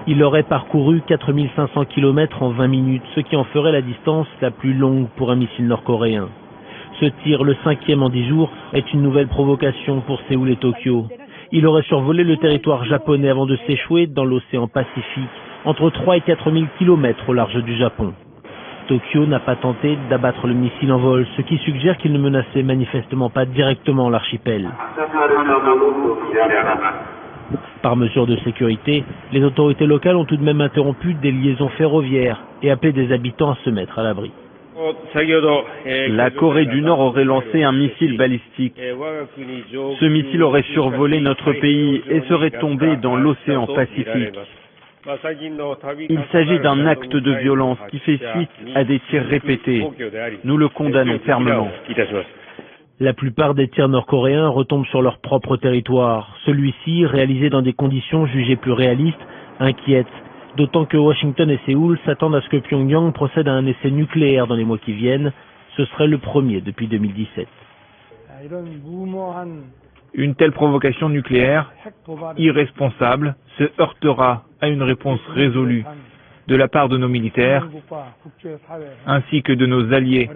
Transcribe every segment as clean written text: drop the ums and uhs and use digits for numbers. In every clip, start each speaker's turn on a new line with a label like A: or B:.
A: Il aurait parcouru 4500 km en 20 minutes, ce qui en ferait la distance la plus longue pour un missile nord-coréen. Ce tir, le 5e en 10 jours, est une nouvelle provocation pour Séoul et Tokyo. Il aurait survolé le territoire japonais avant de s'échouer dans l'océan Pacifique, entre 3 et 4000 km au large du Japon. Tokyo n'a pas tenté d'abattre le missile en vol, ce qui suggère qu'il ne menaçait manifestement pas directement l'archipel. Par mesure de sécurité, les autorités locales ont tout de même interrompu des liaisons ferroviaires et appelé des habitants à se mettre à l'abri.
B: La Corée du Nord aurait lancé un missile balistique. Ce missile aurait survolé notre pays et serait tombé dans l'océan Pacifique. Il s'agit d'un acte de violence qui fait suite à des tirs répétés. Nous le condamnons fermement.
A: La plupart des tirs nord-coréens retombent sur leur propre territoire. Celui-ci, réalisé dans des conditions jugées plus réalistes, inquiète. D'autant que Washington et Séoul s'attendent à ce que Pyongyang procède à un essai nucléaire dans les mois qui viennent. Ce serait le premier depuis 2017.
C: Une telle provocation nucléaire, irresponsable, se heurtera à une réponse résolue de la part de nos militaires, ainsi que de nos alliés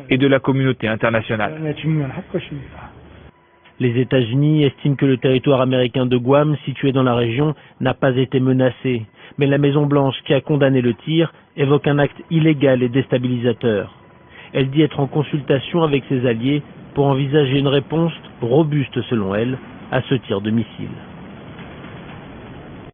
C: et de la communauté internationale.
A: Les États-Unis estiment que le territoire américain de Guam, situé dans la région, n'a pas été menacé. Mais la Maison-Blanche, qui a condamné le tir, évoque un acte illégal et déstabilisateur. Elle dit être en consultation avec ses alliés pour envisager une réponse robuste, selon elle, à ce tir de missile.